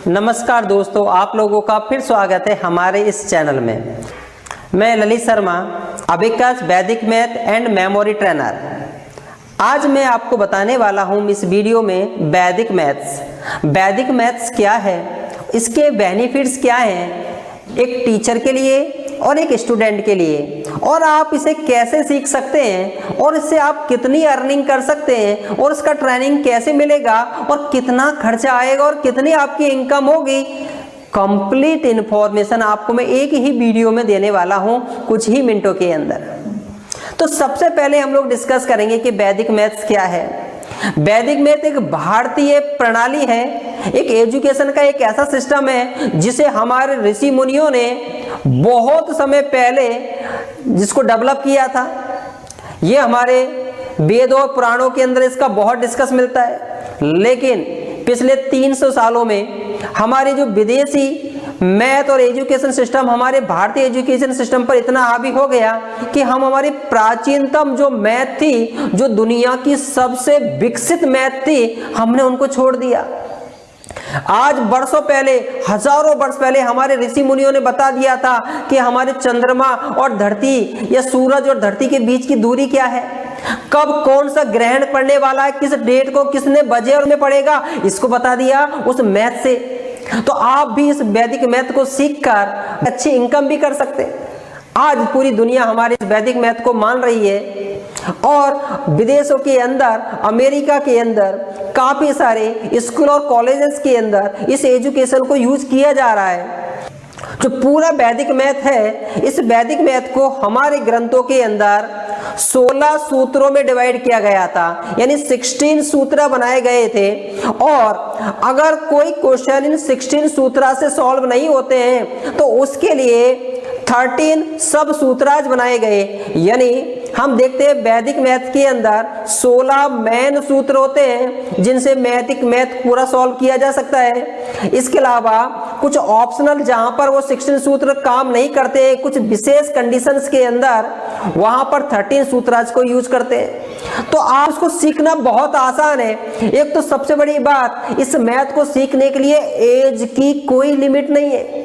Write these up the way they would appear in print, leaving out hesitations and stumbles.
नमस्कार दोस्तों, आप लोगों का फिर स्वागत है हमारे इस चैनल में। मैं ललित शर्मा, अबिकास वैदिक मैथ एंड मेमोरी ट्रेनर। आज मैं आपको बताने वाला हूं इस वीडियो में वैदिक मैथ्स। वैदिक मैथ्स क्या है, इसके बेनिफिट्स क्या हैं एक टीचर के लिए और एक स्टूडेंट के लिए, और आप इसे कैसे सीख सकते हैं और इससे आप कितनी अर्निंग कर सकते हैं और इसका ट्रेनिंग कैसे मिलेगा और कितना खर्चा आएगा और कितनी आपकी इनकम होगी। कंप्लीट इंफॉर्मेशन आपको मैं एक ही वीडियो में देने वाला हूं कुछ ही मिनटों के अंदर। तो सबसे पहले हम लोग डिस्कस करेंगे कि वैदिक मैथ्स क्या है। वैदिक मैथ एक भारतीय प्रणाली है, एक एजुकेशन का एक ऐसा सिस्टम है जिसे हमारे ऋषि मुनियों ने बहुत समय पहले जिसको डेवलप किया था। ये हमारे वेदों और पुराणों के अंदर इसका बहुत डिस्कस मिलता है, लेकिन पिछले 300 सालों में हमारे जो विदेशी मैथ और एजुकेशन सिस्टम हमारे भारतीय एजुकेशन सिस्टम पर इतना हावी हो गया कि हम हमारी प्राचीनतम जो मैथ थी, जो दुनिया की सबसे विकसित मैथ थी, हमने उनको छोड़ दिया। आज वर्षों पहले, हजारों वर्ष पहले हमारे ऋषि मुनियों ने बता दिया था कि हमारे चंद्रमा और धरती या सूरज और धरती के बीच की दूरी क्या है, कब कौन सा ग्रहण पड़ने वाला है, किस डेट को किसने बजे और में पड़ेगा, इसको बता दिया उस मैथ से। तो आप भी इस वैदिक मैथ को सीखकर अच्छी इनकम भी कर सकते हैं। आज पूरी दुनिया हमारे इस वैदिक मैथ को मान रही है और विदेशों के अंदर, अमेरिका के अंदर काफी सारे स्कूल और कॉलेजेस के अंदर इस एजुकेशन को यूज किया जा रहा है। जो पूरा वैदिक मैथ है, इस वैदिक मैथ को हमारे ग्रंथों के अंदर 16 सूत्रों में डिवाइड किया गया था, यानी 16 सूत्र बनाए गए थे। और अगर कोई क्वेश्चन इन 16 सूत्रा से सॉल्व नहीं होते हैं तो उसके लिए 13 सब सूत्राज बनाए गए। यानी हम देखते हैं वैदिक मैथ के अंदर 16 मेन सूत्र होते हैं जिनसे वैदिक मैथ पूरा सॉल्व किया जा सकता है। इसके अलावा कुछ ऑप्शनल जहां पर वो 16 सूत्र काम नहीं करते, कुछ विशेष कंडीशंस के अंदर वहां पर 13 सूत्राज को यूज करते हैं। तो आप उसको सीखना बहुत आसान है। एक तो सबसे बड़ी बात, इस मैथ को सीखने के लिए एज की कोई लिमिट नहीं है।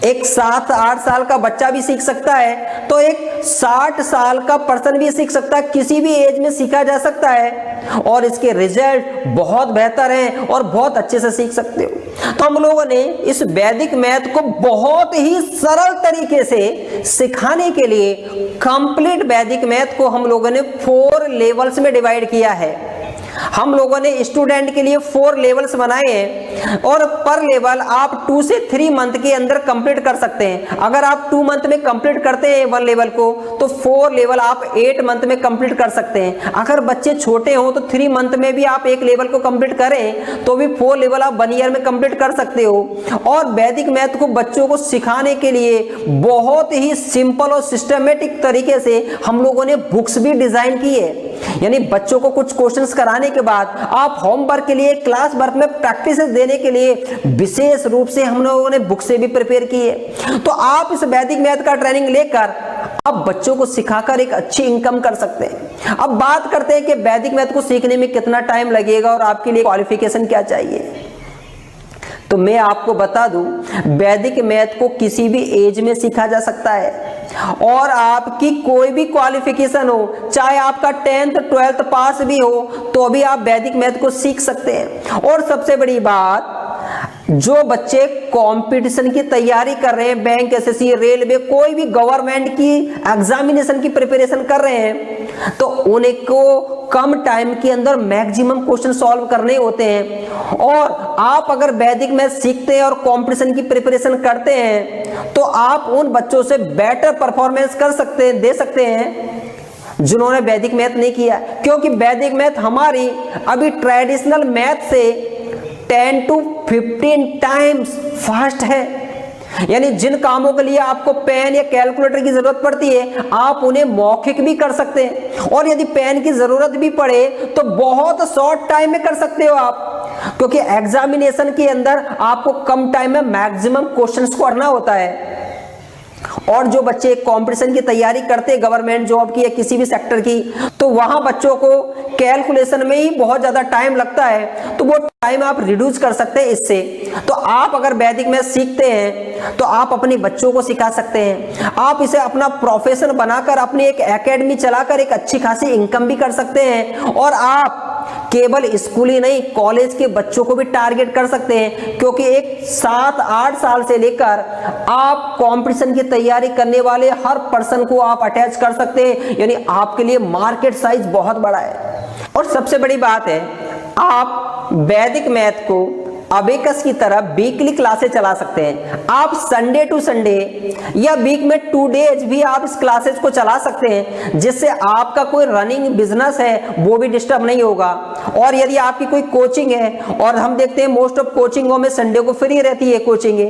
एक 7-8 साल का बच्चा भी सीख सकता है, तो एक 60 साल का पर्सन भी सीख सकता है, किसी भी एज में सीखा जा सकता है और इसके रिजल्ट बहुत बेहतर हैं और बहुत अच्छे से सीख सकते हो। तो हम लोगों ने इस वैदिक मैथ को बहुत ही सरल तरीके से सिखाने के लिए कंप्लीट वैदिक मैथ को हम लोगों ने 4 लेवल्स में डिवाइड किया है। हम लोगों ने स्टूडेंट के लिए 4 लेवल्स बनाए हैं और पर लेवल आप 2 से 3 मंथ के अंदर कंप्लीट कर सकते हैं। अगर आप 2 मंथ में कंप्लीट करते हैं 1 लेवल को, तो 4 लेवल आप 8 मंथ में कंप्लीट कर सकते हैं। अगर बच्चे छोटे हों तो 3 मंथ में भी आप 1 लेवल को कंप्लीट करें तो भी 4 लेवल आप 1 ईयर में कंप्लीट कर सकते हो। और वैदिक मैथ को बच्चों को सिखाने के लिए बहुत ही सिंपल और सिस्टमेटिक तरीके से हम लोगों ने बुक्स भी डिजाइन की है। यानी बच्चों को कुछ क्वेश्चंस कराने के बाद आप होमवर्क के लिए, क्लास वर्क में प्रैक्टिस देने के लिए विशेष रूप से हम लोगों ने बुक से भी प्रिपेयर की है। तो आप इस वैदिक मैथ का ट्रेनिंग लेकर आप बच्चों को सिखाकर एक अच्छी इनकम कर सकते हैं। अब बात करते हैं कि वैदिक मैथ को सीखने में कितना टाइम लगेगा और आपके लिए क्वालिफिकेशन क्या चाहिए। तो मैं आपको बता दूं, वैदिक मैथ को किसी भी एज में सीखा जा सकता है और आपकी कोई भी क्वालिफिकेशन हो, चाहे आपका 10th 12th पास भी हो, तो भी आप वैदिक मैथ को सीख सकते हैं। और सबसे बड़ी बात, जो बच्चे कंपटीशन की तैयारी कर रहे हैं, बैंक, एसएससी, रेलवे, कोई भी गवर्नमेंट की एग्जामिनेशन की प्रिपरेशन कर रहे हैं, तो उनको कम टाइम के अंदर मैक्सिमम क्वेश्चन सॉल्व करने होते हैं। और आप अगर वैदिक मैथ सीखते हैं और कंपटीशन की प्रिपरेशन करते हैं तो आप उन बच्चों से बेटर परफॉर्मेंस कर सकते हैं, दे सकते हैं जिन्होंने वैदिक मैथ नहीं किया। क्योंकि वैदिक मैथ हमारी अभी ट्रेडिशनल मैथ से 10 to 15 टाइम्स फास्ट है। यानी जिन कामों के लिए आपको पेन या कैलकुलेटर की जरूरत पड़ती है, आप उन्हें मौखिक भी कर सकते हैं। और यदि पेन की जरूरत भी पड़े तो बहुत शॉर्ट टाइम में कर सकते हो आप, क्योंकि एग्जामिनेशन के अंदर आपको कम टाइम में मैक्सिमम क्वेश्चंस को करना होता है। और जो बच्चे कंपटीशन की तैयारी करते हैं, गवर्नमेंट जॉब की या किसी भी सेक्टर की, तो वहां बच्चों को कैलकुलेशन में ही बहुत ज्यादा टाइम लगता है। तो वो टाइम आप रिड्यूस कर सकते हैं इससे। तो आप अगर वैदिक मैथ सीखते हैं तो आप अपने बच्चों को सिखा सकते हैं, आप इसे अपना प्रोफेशन बनाकर अपनी एक एकेडमी चलाकर एक अच्छी खासी इनकम भी कर सकते हैं। और आप केवल स्कूल ही नहीं, कॉलेज के बच्चों को भी टारगेट कर सकते हैं, क्योंकि एक 7-8 साल से लेकर आप कंपटीशन की तैयारी करने वाले हर पर्सन को आप अटैच कर सकते हैं, यानी आपके लिए मार्केट साइज बहुत बड़ा है। और सबसे बड़ी बात है, आप वैदिक मैथ को अबेकस की तरह वीकली क्लासेस चला सकते हैं। आप संडे टू संडे या वीक में 2 डेज भी आप इस क्लासेस को चला सकते हैं, जिससे आपका कोई रनिंग बिजनेस है वो भी डिस्टर्ब नहीं होगा। और यदि आपकी कोई कोचिंग है, और हम देखते हैं मोस्ट ऑफ कोचिंगों में संडे को फ्री रहती है कोचिंग,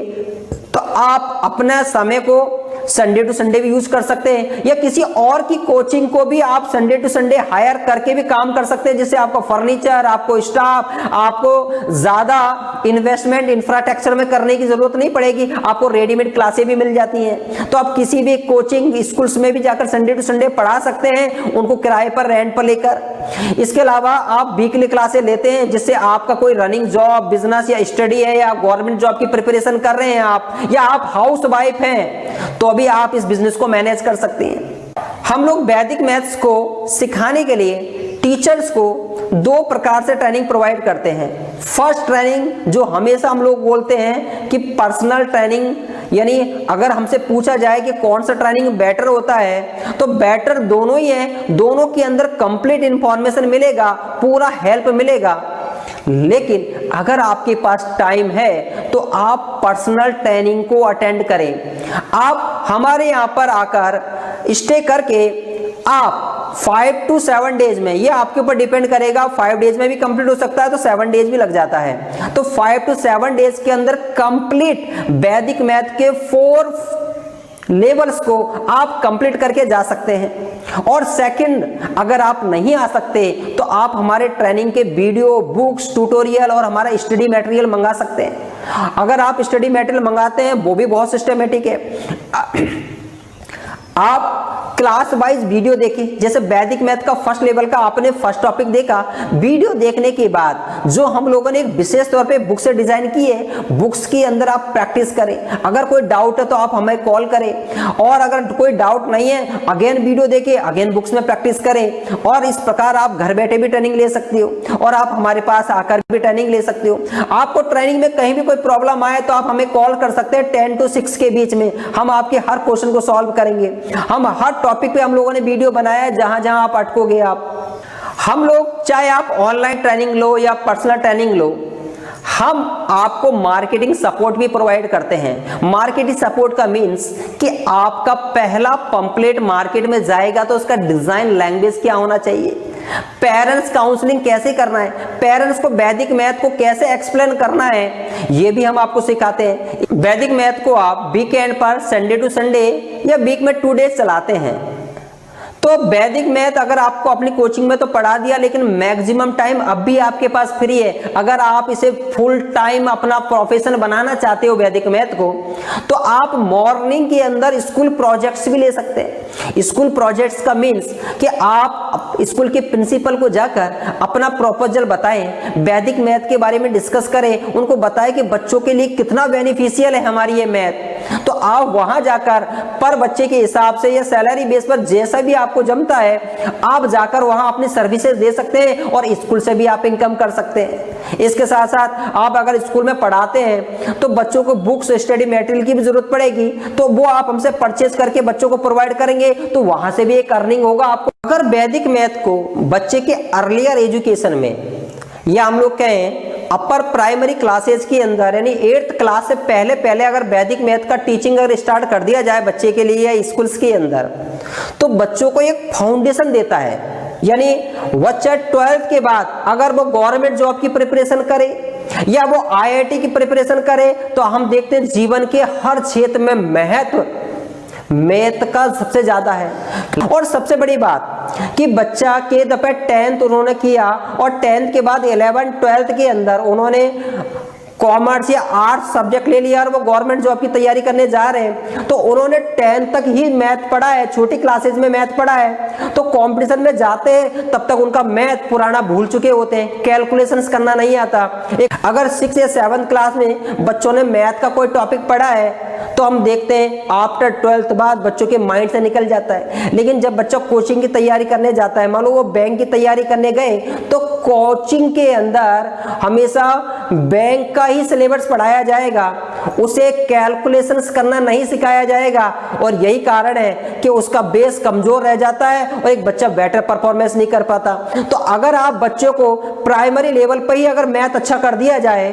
तो आप अपना समय को संडे टू संडे भी यूज कर सकते हैं, या किसी और की कोचिंग को भी आप संडे टू संडे हायर करके भी काम कर सकते हैं, जिससे आपको फर्नीचर, आपको स्टाफ, आपको ज्यादा इन्वेस्टमेंट इंफ्रास्ट्रक्चर में करने की जरूरत नहीं पड़ेगी, आपको रेडीमेड क्लासेस भी मिल जाती हैं। तो आप किसी भी कोचिंग स्कूल्स में भी जाकर संडे टू संडे पढ़ा सकते हैं, उनको किराए पर, रेंट पर लेकर। इसके अलावा आप वीकली क्लासेस लेते हैं, जिससे आपका कोई रनिंग जॉब, बिजनेस या स्टडी है, या गवर्नमेंट जॉब की प्रिपरेशन कर रहे हैं आप, या आप हाउस वाइफ हैं, तो भी आप इस बिजनेस को मैनेज कर सकते हैं। हम लोग वैदिक मैथ्स को सिखाने के लिए टीचर्स को 2 प्रकार से ट्रेनिंग प्रोवाइड करते हैं। फर्स्ट ट्रेनिंग, जो हमेशा हम लोग बोलते हैं कि पर्सनल ट्रेनिंग, यानी अगर हमसे पूछा जाए कि कौन सा ट्रेनिंग बेटर होता है, तो बेटर दोनों ही है, दोनों के अंदर कंप्लीट इंफॉर्मेशन मिलेगा, पूरा हेल्प मिलेगा। लेकिन अगर आपके पास टाइम है तो आप पर्सनल ट्रेनिंग को अटेंड करें। आप हमारे यहाँ पर आकर स्टे करके आप 5 to 7 डेज में, ये आपके ऊपर डिपेंड करेगा, 5 डेज में भी कंप्लीट हो सकता है, तो 7 डेज भी लग जाता है। तो 5 to 7 डेज के अंदर कंप्लीट वैदिक मैथ के 4 लेवल्स को आप कंप्लीट करके जा सकते हैं। और सेकंड, अगर आप नहीं आ सकते तो आप हमारे ट्रेनिंग के वीडियो, बुक्स, ट्यूटोरियल और हमारा स्टडी मटेरियल मंगा सकते हैं। अगर आप स्टडी मटेरियल मंगाते हैं वो भी बहुत सिस्टमेटिक है। आप क्लास वाइज वीडियो देखें, जैसे वैदिक मैथ का फर्स्ट लेवल का आपने फर्स्ट टॉपिक देखा, वीडियो देखने के बाद जो हम लोगों ने एक विशेष तौर पे बुक से डिजाइन की है, बुक्स के अंदर आप प्रैक्टिस करें। अगर कोई डाउट है तो आप हमें कॉल करें, और अगर कोई डाउट नहीं है अगेन वीडियो देखें, अगेन बुक्स में प्रैक्टिस करें। और इस प्रकार आप घर बैठे भी ट्रेनिंग ले सकते हो, और आप हमारे पास आकर भी ट्रेनिंग ले सकते हो। आपको ट्रेनिंग में कहीं भी कोई प्रॉब्लम आए तो आप हमें कॉल कर सकते हैं 10 to 6 के बीच में, हम आपके हर क्वेश्चन को सॉल्व करेंगे। हम हर टॉपिक पे हम लोगों ने वीडियो बनाया है, जहां जहां आप अटकोगे आप। हम लोग, चाहे आप ऑनलाइन ट्रेनिंग लो या पर्सनल ट्रेनिंग लो, हम आपको मार्केटिंग सपोर्ट भी प्रोवाइड करते हैं। मार्केटिंग सपोर्ट का मींस कि आपका पहला पंपलेट मार्केट में जाएगा तो उसका डिजाइन लैंग्वेज क्या होना चाहिए, पेरेंट्स काउंसलिंग कैसे करना है, पेरेंट्स को वैदिक मैथ को कैसे एक्सप्लेन करना है, ये भी हम आपको सिखाते हैं। वैदिक मैथ को आप वीकेंड पर, संडे टू संडे या वीक में 2 डेज चलाते हैं। तो वैदिक मैथ अगर आपको अपनी कोचिंग में तो पढ़ा दिया, लेकिन मैक्सिमम टाइम अब भी आपके पास फ्री है। अगर आप इसे फुल टाइम अपना प्रोफेशन बनाना चाहते हो वैदिक मैथ को, तो आप मॉर्निंग के अंदर स्कूल प्रोजेक्ट्स भी ले सकते हैं। स्कूल प्रोजेक्ट्स का मीन्स कि आप स्कूल के प्रिंसिपल को जाकर अपना प्रपोजल बताएं, वैदिक मैथ के बारे में डिस्कस करें, उनको बताएं कि बच्चों के लिए कितना बेनिफिशियल है हमारी ये मैथ। तो आप वहां जाकर पर बच्चे के हिसाब से या सैलरी बेस पर जैसा भी आपको जमता है, आप जाकर वहां अपनी सर्विसेज दे सकते हैं, और स्कूल से भी आप इनकम कर सकते हैं। इसके साथ साथ आप अगर स्कूल में पढ़ाते हैं तो बच्चों को बुक्स, स्टडी मटेरियल की भी जरूरत पड़ेगी, तो वो आप हमसे परचेज करके बच्चों को प्रोवाइड करेंगे, तो वहां से भी एक अर्निंग होगा आपको। अगर वैदिक मैथ को बच्चे के अर्लियर एजुकेशन में, या हम लोग कहें अपर प्राइमरी क्लासेस के अंदर, यानी 8th क्लास से पहले अगर वैदिक मैथ का टीचिंग अगर स्टार्ट कर दिया जाए बच्चे के लिए या स्कूल्स के अंदर, तो बच्चों को एक फाउंडेशन देता है। यानी बच्चा 12th के बाद अगर वो गवर्नमेंट जॉब की प्रिपरेशन करे या वो IIT की प्रिपरेशन करे, तो हम देखते हैं जीवन के हर क्षेत्र में महत्व मैथ का सबसे ज्यादा है। और सबसे बड़ी बात कि बच्चा के दफे 10th उन्होंने किया, और 10th के बाद 11th 12th के अंदर उन्होंने कॉमर्स या आर्ट्स सब्जेक्ट ले लिया और वो गवर्नमेंट जॉब की तैयारी करने जा रहे हैं, तो उन्होंने 10th तक ही मैथ पढ़ा है, छोटी क्लासेस में मैथ पढ़ा है, तो कंपटीशन में जाते हैं तब तक उनका मैथ पुराना भूल चुके होते हैं, कैलकुलेशंस करना नहीं आता। अगर 6 या 7th क्लास में बच्चों ने मैथ का कोई टॉपिक पढ़ा है तो हम देखते हैं आफ्टर 12th बाद बच्चों के माइंड से निकल जाता है। लेकिन जब बच्चा कोचिंग की तैयारी करने जाता है, मान लो वो बैंक की तैयारी करने गए, तो कोचिंग के अंदर हमेशा बैंक का ही सिलेबस पढ़ाया जाएगा, उसे कैलकुलेशंस करना नहीं सिखाया जाएगा, और यही कारण है कि उसका बेस कमजोर रह जाता है और एक बच्चा बेटर परफॉर्मेंस नहीं कर पाता। तो अगर आप बच्चों को प्राइमरी लेवल पर ही अगर मैथ अच्छा कर दिया जाए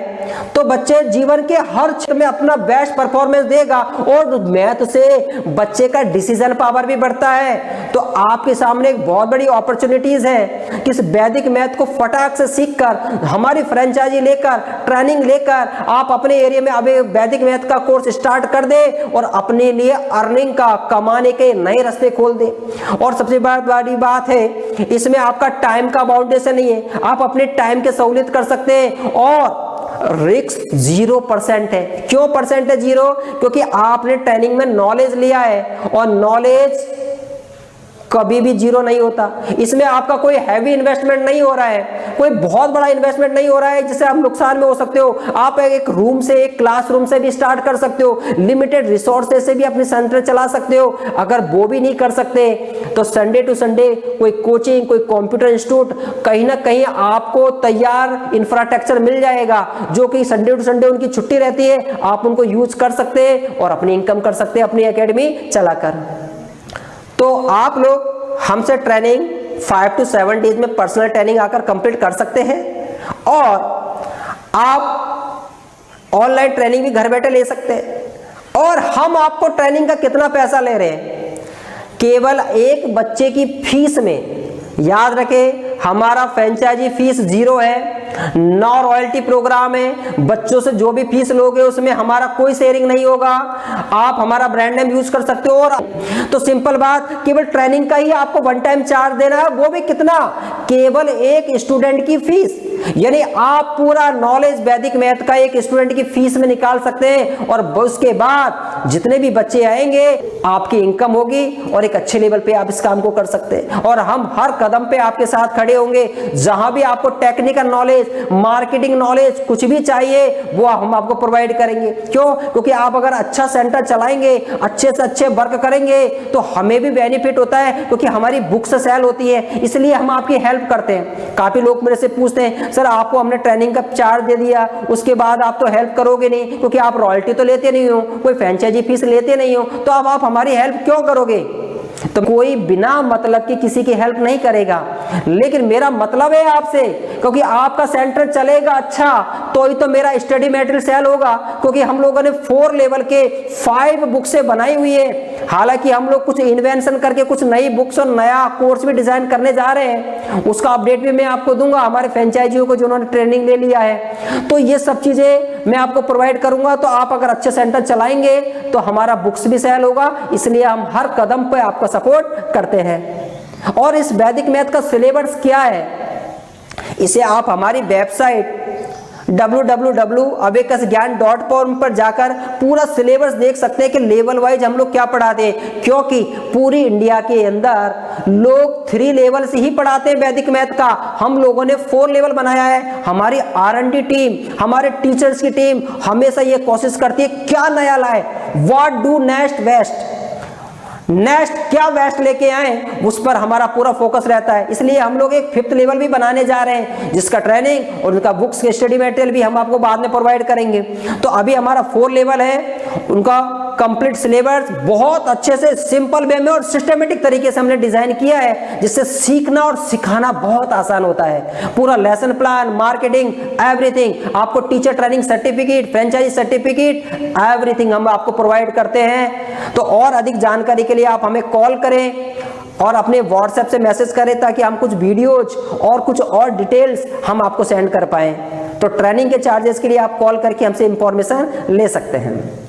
तो बच्चे जीवन के हर क्षेत्र में अपना बेस्ट परफॉर्मेंस देगा, और मैथ से बच्चे का डिसीजन पावर भी बढ़ता है। तो आपके सामने एक बहुत बड़ी अपॉर्चुनिटीज है कि इस वैदिक मैथ को फटाक से सीखकर, हमारी फ्रेंचाइजी लेकर, ट्रेनिंग लेकर आप अपने एरिया में अभी वैदिक मैथ का कोर्स स्टार्ट कर दे और अपने लिए अर्निंग का, कमाने के नए रास्ते खोल दे। और सबसे बड़ी बात है, इसमें आपका टाइम का बाउंडेशन नहीं है, आप अपने टाइम के सहूलियत कर सकते हैं, और रिस्क 0% है। क्यों परसेंट है 0? क्योंकि आपने ट्रेनिंग में नॉलेज लिया है, और नॉलेज कभी भी 0 नहीं होता। इसमें आपका कोई हैवी इन्वेस्टमेंट नहीं हो रहा है, कोई बहुत बड़ा इन्वेस्टमेंट नहीं हो रहा है जिससे आप नुकसान में हो सकते हो। आप एक रूम से, एक क्लासरूम से भी स्टार्ट कर सकते हो, लिमिटेड रिसोर्सेज से भी अपने सेंटर चला सकते हो। अगर वो भी नहीं कर सकते तो संडे टू संडे कोई कोचिंग, कोई कंप्यूटर इंस्टीट्यूट, कहीं ना कहीं आपको तैयार इंफ्रास्ट्रक्चर मिल जाएगा, जो कि संडे टू संडे उनकी छुट्टी रहती है, आप उनको यूज कर सकते हैं और अपनी इनकम कर सकते हैं अपनी एकेडमी चलाकर। तो आप लोग हमसे ट्रेनिंग 5 to 7 डेज में पर्सनल ट्रेनिंग आकर कंप्लीट कर सकते हैं, और आप ऑनलाइन ट्रेनिंग भी घर बैठे ले सकते हैं। और हम आपको ट्रेनिंग का कितना पैसा ले रहे हैं? केवल एक बच्चे की फीस में, याद रखें हमारा फ्रेंचाइजी फीस 0 है, नो रॉयल्टी प्रोग्राम है। बच्चों से जो भी फीस लोगे उसमें हमारा कोई शेयरिंग नहीं होगा, आप हमारा ब्रांड नेम यूज कर सकते हो। और तो सिंपल बात, केवल ट्रेनिंग का ही आपको 1 टाइम चार्ज देना है, वो भी कितना? केवल एक स्टूडेंट की फीस। यानी आप पूरा नॉलेज वैदिक मैथ का एक स्टूडेंट की फीस में निकाल सकते हैं, और उसके बाद जितने भी बच्चे आएंगे आपकी इनकम होगी, और एक अच्छे लेवल पे आप इस काम को कर सकते हैं। और हम हर कदम पे आपके साथ खड़े होंगे, जहां भी आपको टेक्निकल नॉलेज, मार्केटिंग नॉलेज कुछ भी चाहिए वो हम आपको प्रोवाइड करेंगे। क्यों? क्योंकि आप अगर अच्छा सेंटर चलाएंगे, अच्छे से अच्छे वर्क करेंगे, तो हमें भी बेनिफिट होता है, क्योंकि हमारी बुक्स सेल होती है, इसलिए हम आपकी हेल्प करते हैं। काफी लोग मेरे से पूछते हैं, सर आपको हमने ट्रेनिंग का चार्ज दे दिया, उसके बाद आप तो हेल्प करोगे नहीं, क्योंकि आप रॉयल्टी तो लेते नहीं हो, कोई फ्रेंचाइजी फीस लेते नहीं हो, तो अब आप हमारी हेल्प क्यों करोगे? तो कोई बिना मतलब की किसी की हेल्प नहीं करेगा, लेकिन मेरा मतलब है आपसे, क्योंकि आपका सेंटर चलेगा अच्छा तो ही तो मेरा स्टडी मटेरियल सेल होगा। क्योंकि हम लोगों ने 4 लेवल के 5 बुक से बनाई हुई है। हालांकि हम लोग कुछ इन्वेंशन करके कुछ नई बुक्स और नया कोर्स भी डिजाइन करने जा रहे हैं, उसका अपडेट भी मैं आपको दूंगा हमारे फ्रेंचाइजियों को जिन्होंने ट्रेनिंग ले लिया है। तो ये सब चीजें मैं आपको प्रोवाइड करूंगा। तो आप अगर अच्छे सेंटर चलाएंगे तो हमारा बुक्स भी सेल होगा, इसलिए हम हर कदम पे आपका सपोर्ट करते हैं। और इस वैदिक मैथ का सिलेबस क्या है, इसे आप हमारी वेबसाइट www.abacusgyan.com पर जाकर पूरा सिलेबस देख सकते हैं कि लेवल वाइज हम लोग क्या पढ़ाते हैं। क्योंकि पूरी इंडिया के अंदर लोग 3 लेवल से ही पढ़ाते हैं वैदिक मैथ का, हम लोगों ने 4 लेवल बनाया है। हमारी R&D टीम, हमारे टीचर्स की टीम हमेशा ये कोशिश करती है क्या नया लाए, व्हाट डू नेक्स्ट क्या बेस्ट लेके आए, उस पर हमारा पूरा फोकस रहता है। इसलिए हम लोग एक 5th लेवल भी बनाने जा रहे हैं, जिसका ट्रेनिंग और उनका बुक्स के स्टडी मटेरियल भी हम आपको बाद में प्रोवाइड करेंगे। तो अभी हमारा 4 लेवल है, उनका कंप्लीट सिलेबस बहुत अच्छे से सिंपल वे में और सिस्टमेटिक तरीके से हमने डिजाइन किया है, जिससे सीखना और सिखाना बहुत आसान होता है। पूरा लेसन प्लान, मार्केटिंग, एवरीथिंग, आपको teacher training certificate, franchise certificate, everything हम आपको प्रोवाइड करते हैं। तो और अधिक जानकारी के लिए आप हमें कॉल करें और अपने व्हाट्सएप से मैसेज करें, ताकि हम कुछ वीडियोज और कुछ और डिटेल्स हम आपको सेंड कर पाएं। तो ट्रेनिंग के चार्जेस के लिए आप कॉल करके हमसे इंफॉर्मेशन ले सकते हैं।